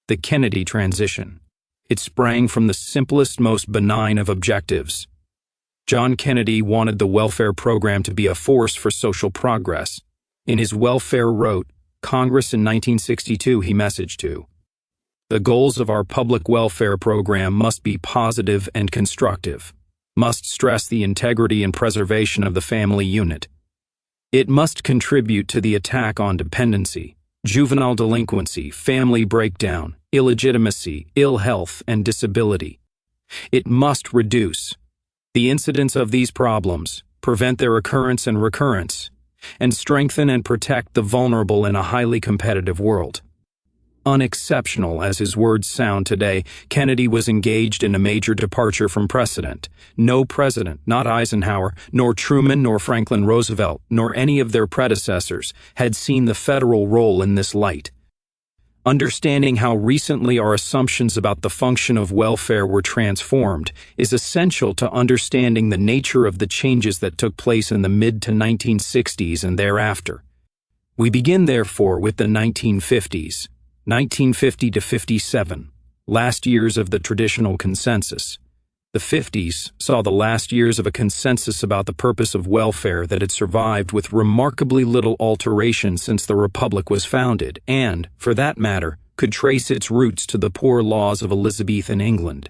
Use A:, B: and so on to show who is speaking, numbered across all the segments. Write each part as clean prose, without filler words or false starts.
A: The Kennedy transition. It sprang from the simplest, most benign of objectives. John Kennedy wanted the welfare program to be a force for social progress. In his Welfare Wrote, Congress in 1962, he messaged to, "The goals of our public welfare program must be positive and constructive, must stress the integrity and preservation of the family unit. It must contribute to the attack on dependency, juvenile delinquency, family breakdown, illegitimacy, ill health, and disability. It must reduce the incidence of these problems, prevent their occurrence and recurrence, and strengthen and protect the vulnerable in a highly competitive world." Unexceptional as his words sound today, Kennedy was engaged in a major departure from precedent. No president, not Eisenhower, nor Truman, nor Franklin Roosevelt, nor any of their predecessors, had seen the federal role in this light. Understanding how recently our assumptions about the function of welfare were transformed is essential to understanding the nature of the changes that took place in the mid to 1960s and thereafter. We begin, therefore, with the 1950s. 1950 to 57, last years of the traditional consensus. The 50s saw the last years of a consensus about the purpose of welfare that had survived with remarkably little alteration since the Republic was founded and, for that matter, could trace its roots to the poor laws of Elizabethan England.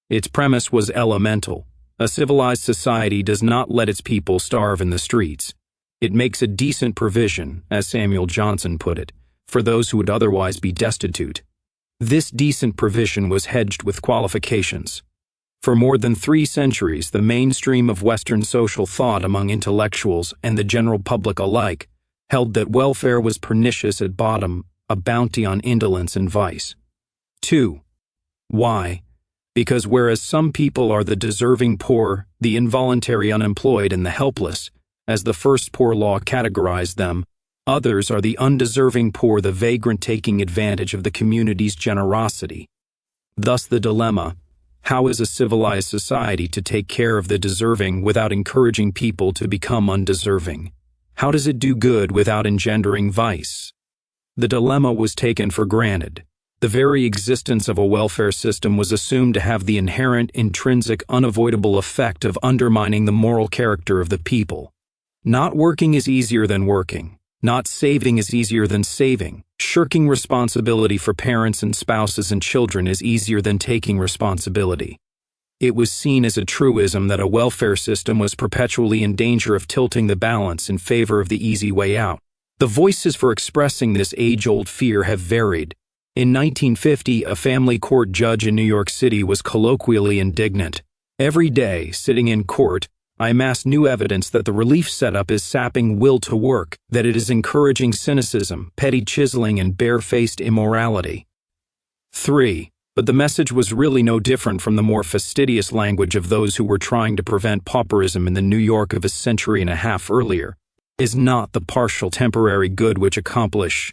A: Its premise was elemental. A civilized society does not let its people starve in the streets. It makes a decent provision, as Samuel Johnson put it, for those who would otherwise be destitute. This decent provision was hedged with qualifications. For more than 3 centuries, the mainstream of Western social thought among intellectuals and the general public alike held that welfare was pernicious at bottom, a bounty on indolence and vice. 2. Why? Because whereas some people are the deserving poor, the involuntary unemployed, and the helpless, as the first poor law categorized them, others are the undeserving poor, the vagrant taking advantage of the community's generosity. Thus the dilemma: how is a civilized society to take care of the deserving without encouraging people to become undeserving? How does it do good without engendering vice? The dilemma was taken for granted. The very existence of a welfare system was assumed to have the inherent, intrinsic, unavoidable effect of undermining the moral character of the people. Not working is easier than working. Not saving is easier than saving. Shirking responsibility for parents and spouses and children is easier than taking responsibility. It was seen as a truism that a welfare system was perpetually in danger of tilting the balance in favor of the easy way out. The voices for expressing this age-old fear have varied. In 1950, a family court judge in New York City was colloquially indignant. "Every day, sitting in court, I amass new evidence that the relief setup is sapping will to work, that it is encouraging cynicism, petty chiseling, and barefaced immorality." 3. But the message was really no different from the more fastidious language of those who were trying to prevent pauperism in the New York of a century and a half earlier. Is not the partial temporary good which accomplish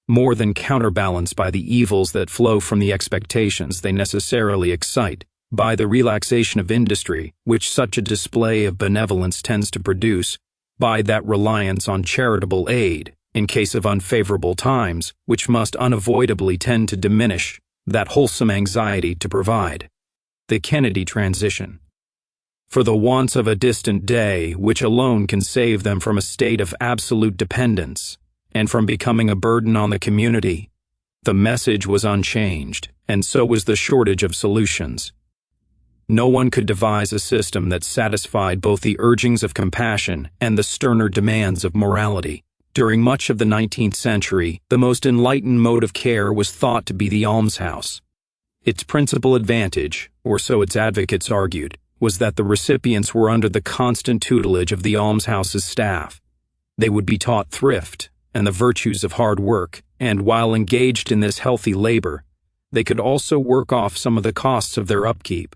A: more than counterbalanced by the evils that flow from the expectations they necessarily excite, by the relaxation of industry, which such a display of benevolence tends to produce, by that reliance on charitable aid, in case of unfavorable times, which must unavoidably tend to diminish that wholesome anxiety to provide? The Kennedy transition. For the wants of a distant day, which alone can save them from a state of absolute dependence, and from becoming a burden on the community, the message was unchanged, and so was the shortage of solutions. No one could devise a system that satisfied both the urgings of compassion and the sterner demands of morality. During much of the 19th century, the most enlightened mode of care was thought to be the almshouse. Its principal advantage, or so its advocates argued, was that the recipients were under the constant tutelage of the almshouse's staff. They would be taught thrift and the virtues of hard work, and while engaged in this healthy labor, they could also work off some of the costs of their upkeep.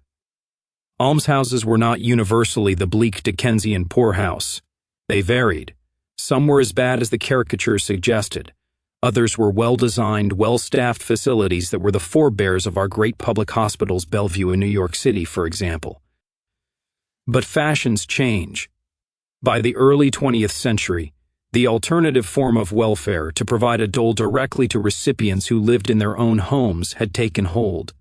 A: Almshouses were not universally the bleak Dickensian poorhouse. They varied. Some were as bad as the caricature suggested. Others were well-designed, well-staffed facilities that were the forebears of our great public hospitals, Bellevue in New York City, for example. But fashions change. By the early 20th century, The alternative form of welfare to provide a dole directly to recipients who lived in their own homes had taken hold.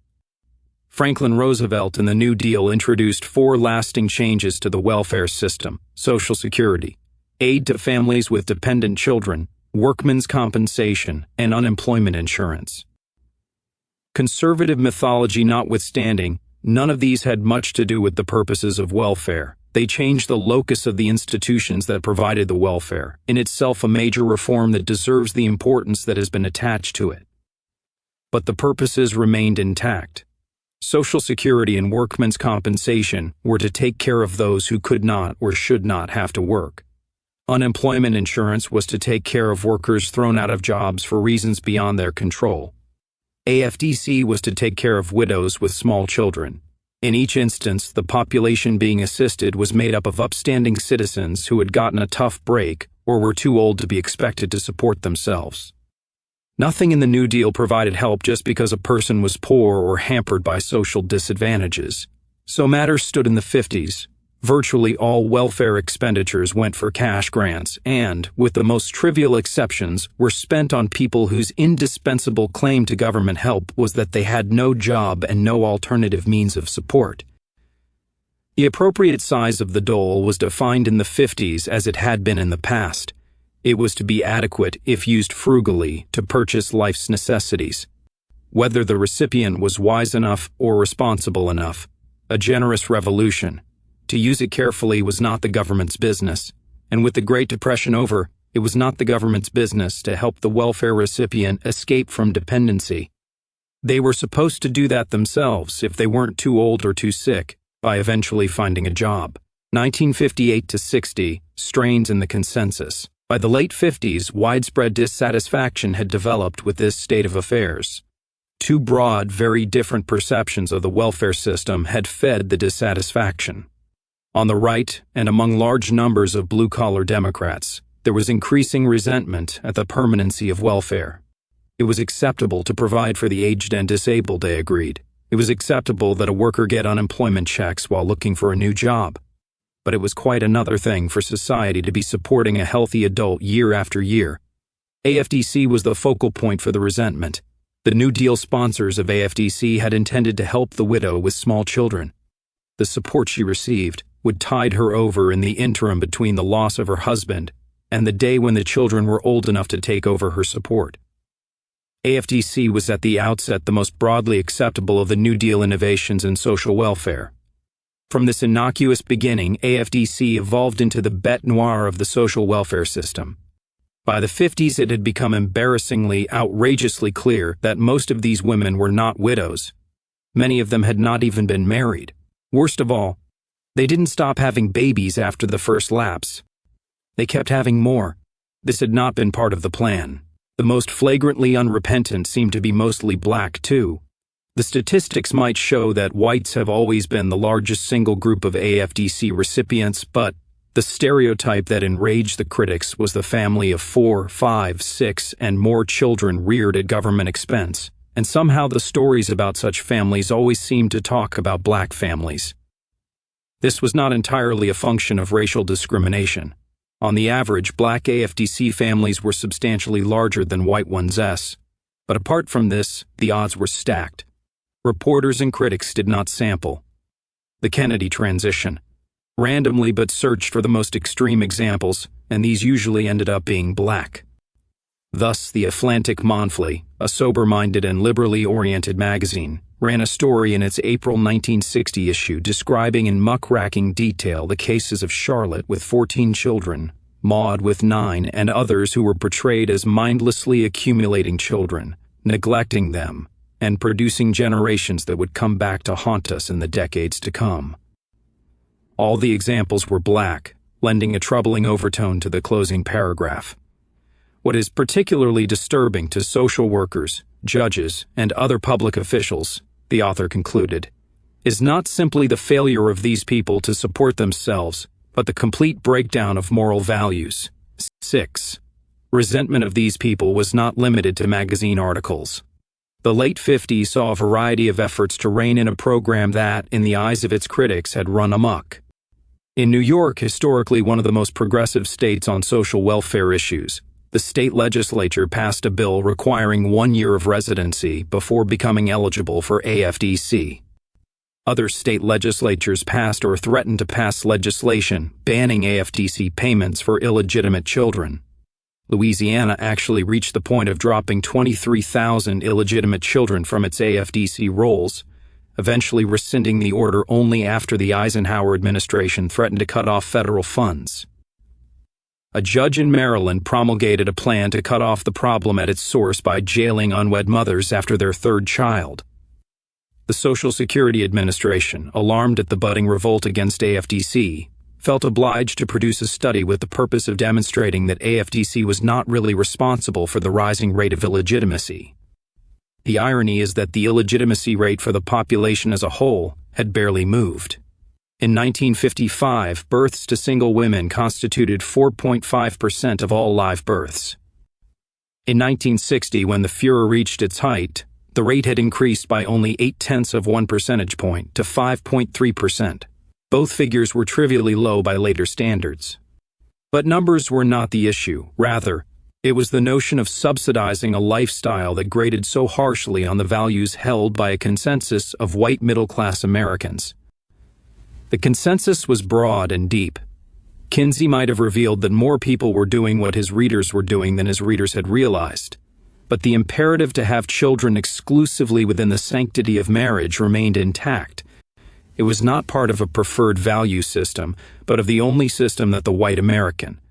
A: Franklin Roosevelt in the New Deal introduced 4 lasting changes to the welfare system: Social Security, aid to families with dependent children, workmen's compensation, and unemployment insurance. Conservative mythology notwithstanding, none of these had much to do with the purposes of welfare. They changed the locus of the institutions that provided the welfare, in itself a major reform that deserves the importance that has been attached to it. But the purposes remained intact. Social Security and workmen's compensation were to take care of those who could not or should not have to work. Unemployment insurance was to take care of workers thrown out of jobs for reasons beyond their control. AFDC was to take care of widows with small children. In each instance, the population being assisted was made up of upstanding citizens who had gotten a tough break or were too old to be expected to support themselves. Nothing in the New Deal provided help just because a person was poor or hampered by social disadvantages. So matters stood in the 50s. Virtually all welfare expenditures went for cash grants and, with the most trivial exceptions, were spent on people whose indispensable claim to government help was that they had no job and no alternative means of support. The appropriate size of the dole was defined in the 50s as it had been in the past. It was to be adequate, if used frugally, to purchase life's necessities. Whether the recipient was wise enough or responsible enough, a generous revolution. To use it carefully was not the government's business, and with the Great Depression over, it was not the government's business to help the welfare recipient escape from dependency. They were supposed to do that themselves if they weren't too old or too sick, by eventually finding a job. 1958 to 60, strains in the consensus. By the late 50s, widespread dissatisfaction had developed with this state of affairs. 2 broad, very different perceptions of the welfare system had fed the dissatisfaction. On the right, and among large numbers of blue-collar Democrats, there was increasing resentment at the permanency of welfare. It was acceptable to provide for the aged and disabled, they agreed. It was acceptable that a worker get unemployment checks while looking for a new job. But it was quite another thing for society to be supporting a healthy adult year after year. AFDC was the focal point for the resentment. The New Deal sponsors of AFDC had intended to help the widow with small children. The support she received would tide her over in the interim between the loss of her husband and the day when the children were old enough to take over her support. AFDC was at the outset the most broadly acceptable of the New Deal innovations in social welfare. From this innocuous beginning, AFDC evolved into the bête noire of the social welfare system. By the 50s, it had become embarrassingly, outrageously clear that most of these women were not widows. Many of them had not even been married. Worst of all, they didn't stop having babies after the first lapse. They kept having more. This had not been part of the plan. The most flagrantly unrepentant seemed to be mostly black, too. The statistics might show that whites have always been the largest single group of AFDC recipients, but the stereotype that enraged the critics was the family of 4, 5, 6, and more children reared at government expense, and somehow the stories about such families always seemed to talk about black families. This was not entirely a function of racial discrimination. On the average, black AFDC families were substantially larger than white ones. But apart from this, the odds were stacked. Reporters and critics did not sample the Kennedy transition randomly, but searched for the most extreme examples, and these usually ended up being black. Thus, the Atlantic Monthly, a sober-minded and liberally oriented magazine, ran a story in its April 1960 issue describing in muckraking detail the cases of Charlotte with 14 children, Maud with 9, and others who were portrayed as mindlessly accumulating children, neglecting them, and producing generations that would come back to haunt us in the decades to come. All the examples were black, lending a troubling overtone to the closing paragraph. What is particularly disturbing to social workers, judges, and other public officials, the author concluded, is not simply the failure of these people to support themselves, but the complete breakdown of moral values. 6. Resentment of these people was not limited to magazine articles. The late 50s saw a variety of efforts to rein in a program that, in the eyes of its critics, had run amok. In New York, historically one of the most progressive states on social welfare issues, the state legislature passed a bill requiring 1 year of residency before becoming eligible for AFDC. Other state legislatures passed or threatened to pass legislation banning AFDC payments for illegitimate children. Louisiana actually reached the point of dropping 23,000 illegitimate children from its AFDC rolls, eventually rescinding the order only after the Eisenhower administration threatened to cut off federal funds. A judge in Maryland promulgated a plan to cut off the problem at its source by jailing unwed mothers after their third child. The Social Security Administration, alarmed at the budding revolt against AFDC, felt obliged to produce a study with the purpose of demonstrating that AFDC was not really responsible for the rising rate of illegitimacy. The irony is that the illegitimacy rate for the population as a whole had barely moved. In 1955, births to single women constituted 4.5% of all live births. In 1960, when the furor reached its height, the rate had increased by only 0.8 percentage point to 5.3%. Both figures were trivially low by later standards. But numbers were not the issue. Rather, it was the notion of subsidizing a lifestyle that grated so harshly on the values held by a consensus of white middle-class Americans. The consensus was broad and deep. Kinsey might have revealed that more people were doing what his readers were doing than his readers had realized. But the imperative to have children exclusively within the sanctity of marriage remained intact. It was not part of a preferred value system, but of the only system that the white American,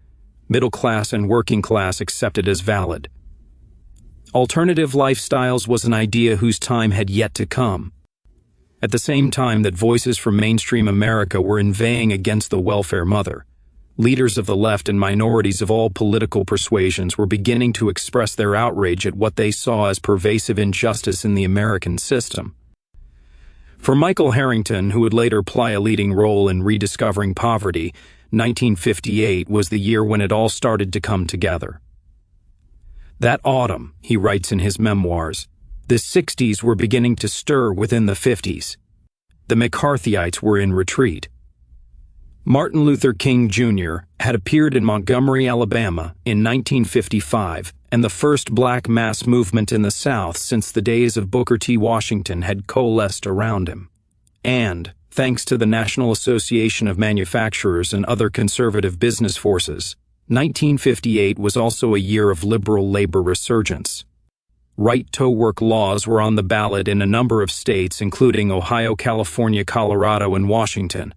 A: middle class and working class, accepted as valid. Alternative lifestyles was an idea whose time had yet to come. At the same time that voices from mainstream America were inveighing against the welfare mother, leaders of the left and minorities of all political persuasions were beginning to express their outrage at what they saw as pervasive injustice in the American system. For Michael Harrington, who would later play a leading role in rediscovering poverty, 1958 was the year when it all started to come together. That autumn, he writes in his memoirs, the 60s were beginning to stir within the 50s. The McCarthyites were in retreat. Martin Luther King Jr. had appeared in Montgomery, Alabama in 1955, and the first black mass movement in the South since the days of Booker T. Washington had coalesced around him. And, thanks to the National Association of Manufacturers and other conservative business forces, 1958 was also a year of liberal labor resurgence. Right-to-work laws were on the ballot in a number of states, including Ohio, California, Colorado, and Washington.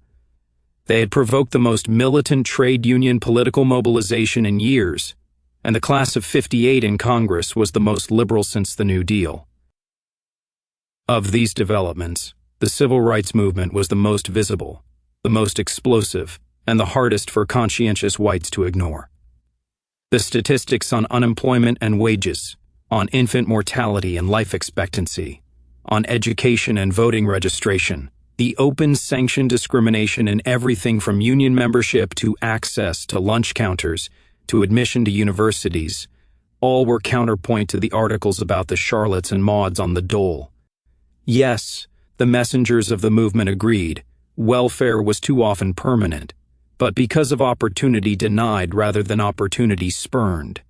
A: They had provoked the most militant trade union political mobilization in years, and the class of '58 in Congress was the most liberal since the New Deal. Of these developments, the civil rights movement was the most visible, the most explosive, and the hardest for conscientious whites to ignore. The statistics on unemployment and wages, on infant mortality and life expectancy, on education and voting registration, the open sanctioned discrimination in everything from union membership to access to lunch counters to admission to universities, all were counterpoint to the articles about the Charlottes and Mauds on the dole. Yes, the messengers of the movement agreed, welfare was too often permanent, but because of opportunity denied rather than opportunity spurned.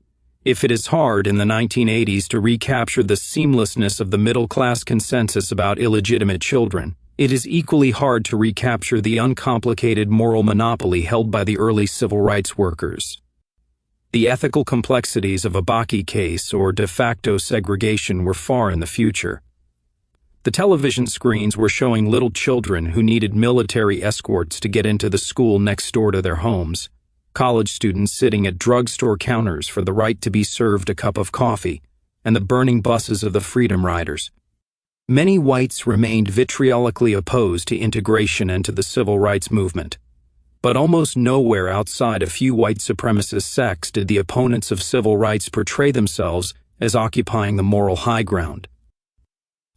A: If it is hard in the 1980s to recapture the seamlessness of the middle-class consensus about illegitimate children, it is equally hard to recapture the uncomplicated moral monopoly held by the early civil rights workers. The ethical complexities of a Bakke case or de facto segregation were far in the future. The television screens were showing little children who needed military escorts to get into the school next door to their homes, college students sitting at drugstore counters for the right to be served a cup of coffee, and the burning buses of the Freedom Riders. Many whites remained vitriolically opposed to integration and to the civil rights movement, but almost nowhere outside a few white supremacist sects did the opponents of civil rights portray themselves as occupying the moral high ground.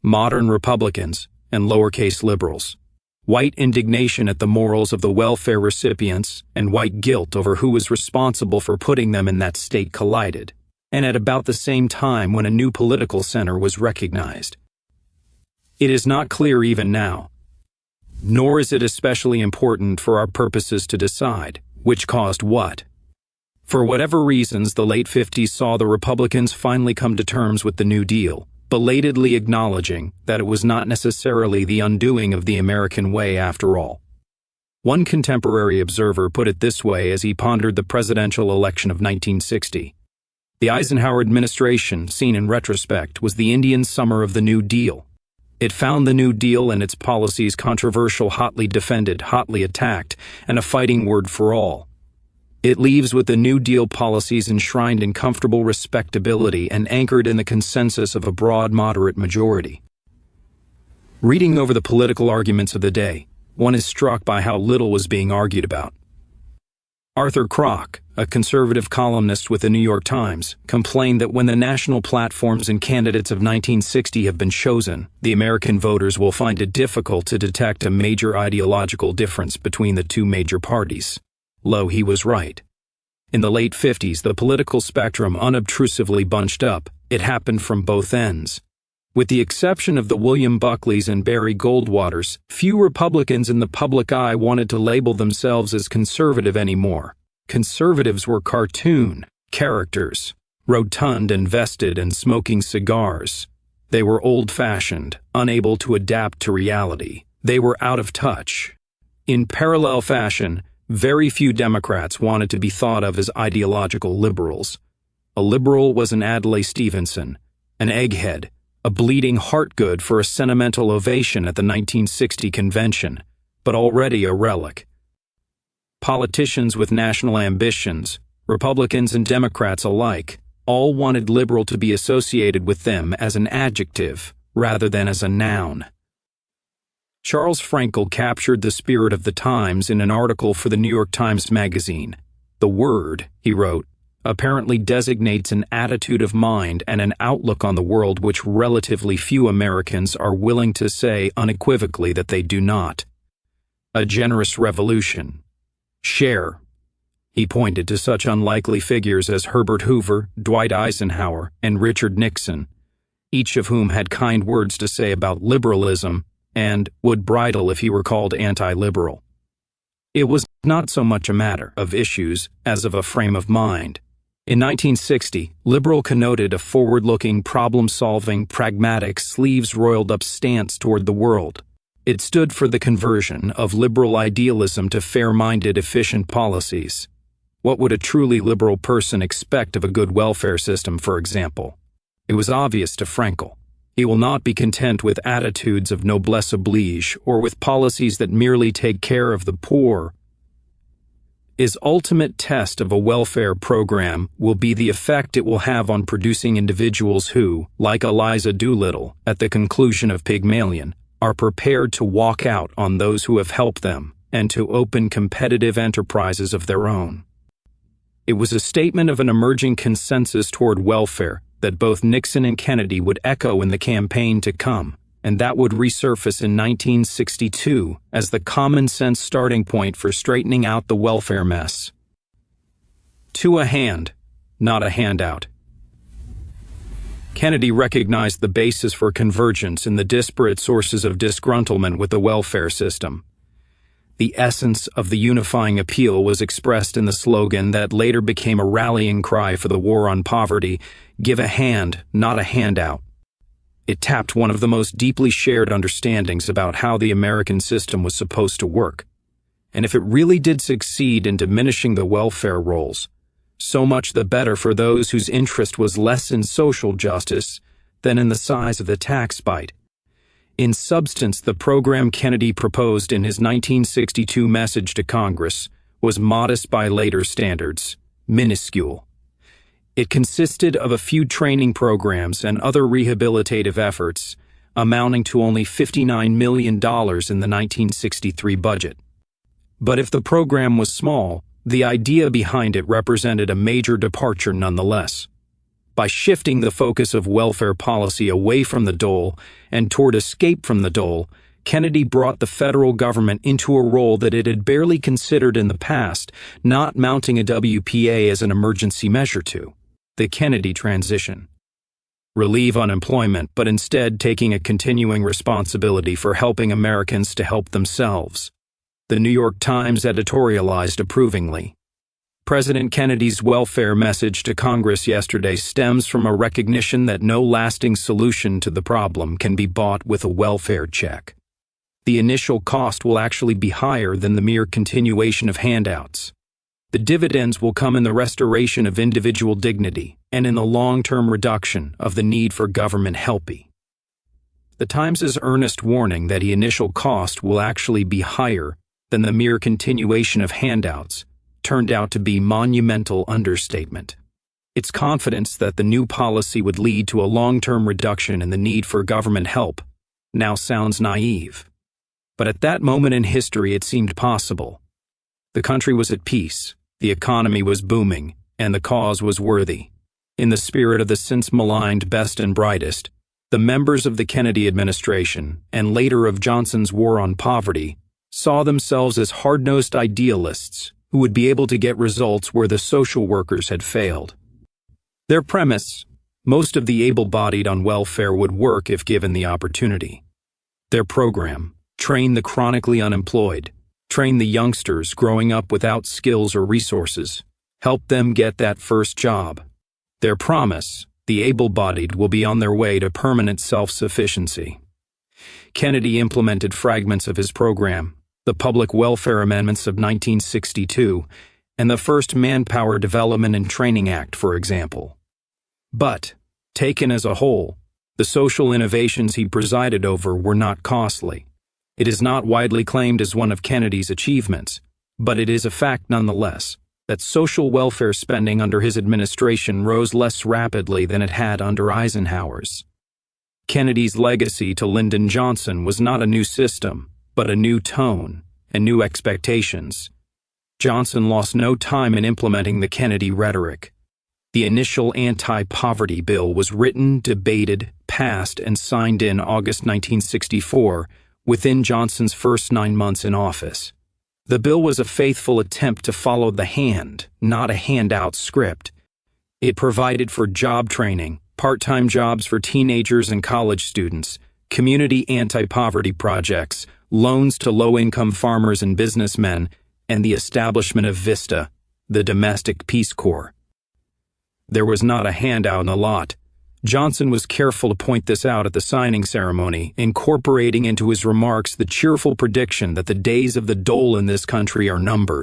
A: Modern Republicans and lowercase liberals, white indignation at the morals of the welfare recipients, and white guilt over who was responsible for putting them in that state collided, and at about the same time when a new political center was recognized. It is not clear even now Nor is it especially important for our purposes to decide which caused what. For whatever reasons, the late 50s saw the Republicans finally come to terms with the New Deal, belatedly acknowledging that it was not necessarily the undoing of the American way after all. One contemporary observer put it this way as he pondered the presidential election of 1960. The Eisenhower administration, seen in retrospect, was the Indian summer of the New Deal. It found the New Deal and its policies controversial, hotly defended, hotly attacked, and a fighting word for all. It leaves with the New Deal policies enshrined in comfortable respectability and anchored in the consensus of a broad moderate majority. Reading over the political arguments of the day, one is struck by how little was being argued about. Arthur Kroc, a conservative columnist with the New York Times, complained that when the national platforms and candidates of 1960 have been chosen, the American voters will find it difficult to detect a major ideological difference between the two major parties. Lo, he was right. In the late 50s, the political spectrum unobtrusively bunched up. It happened from both ends. With the exception of the William Buckleys and Barry Goldwaters, few Republicans in the public eye wanted to label themselves as conservative anymore. Conservatives were cartoon characters, rotund and vested and smoking cigars. They were old-fashioned, unable to adapt to reality. They were out of touch. In parallel fashion, very few Democrats wanted to be thought of as ideological liberals. A liberal was an Adlai Stevenson, an egghead, a bleeding heartgood for a sentimental ovation at the 1960 convention, but already a relic. Politicians with national ambitions, Republicans and Democrats alike, all wanted liberal to be associated with them as an adjective rather than as a noun. Charles Frankel captured the spirit of the times in an article for the New York Times Magazine. The word, he wrote, apparently designates an attitude of mind and an outlook on the world which relatively few Americans are willing to say unequivocally that they do not. A generous revolution. Share. He pointed to such unlikely figures as Herbert Hoover, Dwight Eisenhower, and Richard Nixon, each of whom had kind words to say about liberalism and would bridle if he were called anti-liberal. It was not so much a matter of issues as of a frame of mind. In 1960, liberal connoted a forward-looking, problem-solving, pragmatic, sleeves-rolled-up stance toward the world. It stood for the conversion of liberal idealism to fair-minded, efficient policies. What would a truly liberal person expect of a good welfare system, for example? It was obvious to Frankel. He will not be content with attitudes of noblesse oblige or with policies that merely take care of the poor. His ultimate test of a welfare program will be the effect it will have on producing individuals who, like Eliza Doolittle at the conclusion of Pygmalion, are prepared to walk out on those who have helped them and to open competitive enterprises of their own. It was a statement of an emerging consensus toward welfare that both Nixon and Kennedy would echo in the campaign to come, and that would resurface in 1962 as the common-sense starting point for straightening out the welfare mess. To a hand, not a handout. Kennedy recognized the basis for convergence in the disparate sources of disgruntlement with the welfare system. The essence of the unifying appeal was expressed in the slogan that later became a rallying cry for the war on poverty, "Give a hand, not a handout." It tapped one of the most deeply shared understandings about how the American system was supposed to work. And if it really did succeed in diminishing the welfare rolls, so much the better for those whose interest was less in social justice than in the size of the tax bite. In substance, the program Kennedy proposed in his 1962 message to Congress was modest by later standards, minuscule. It consisted of a few training programs and other rehabilitative efforts, amounting to only $59 million in the 1963 budget. But if the program was small, the idea behind it represented a major departure nonetheless. By shifting the focus of welfare policy away from the dole and toward escape from the dole, Kennedy brought the federal government into a role that it had barely considered in the past, not mounting a WPA as an emergency measure to. The Kennedy transition. relieve unemployment, but instead taking a continuing responsibility for helping Americans to help themselves. The New York Times editorialized approvingly. President Kennedy's welfare message to Congress yesterday stems from a recognition that no lasting solution to the problem can be bought with a welfare check. The initial cost will actually be higher than the mere continuation of handouts. The dividends will come in the restoration of individual dignity and in the long-term reduction of the need for government help. The Times' earnest warning that the initial cost will actually be higher than the mere continuation of handouts turned out to be monumental understatement. Its confidence that the new policy would lead to a long-term reduction in the need for government help now sounds naive. But at that moment in history it seemed possible. The country was at peace, the economy was booming, and the cause was worthy. In the spirit of the since maligned best and brightest, the members of the Kennedy administration, and later of Johnson's War on Poverty, saw themselves as hard-nosed idealists who would be able to get results where the social workers had failed. Their premise: most of the able-bodied on welfare would work if given the opportunity. Their program: train the chronically unemployed, train the youngsters growing up without skills or resources, help them get that first job. Their promise: the able-bodied will be on their way to permanent self-sufficiency. Kennedy implemented fragments of his program, the Public Welfare Amendments of 1962, and the first Manpower Development and Training Act, for example. But, taken as a whole, the social innovations he presided over were not costly. It is not widely claimed as one of Kennedy's achievements, but it is a fact nonetheless that social welfare spending under his administration rose less rapidly than it had under Eisenhower's. Kennedy's legacy to Lyndon Johnson was not a new system, but a new tone and new expectations. Johnson lost no time in implementing the Kennedy rhetoric. The initial anti-poverty bill was written, debated, passed, and signed in August 1964, within Johnson's first 9 months in office. The bill was a faithful attempt to follow the hand, not a handout script. It provided for job training, part-time jobs for teenagers and college students, community anti-poverty projects, loans to low-income farmers and businessmen, and the establishment of VISTA, the Domestic Peace Corps. There was not a handout in the lot. Johnson was careful to point this out at the signing ceremony, incorporating into his remarks the cheerful prediction that the days of the dole in this country are numbered.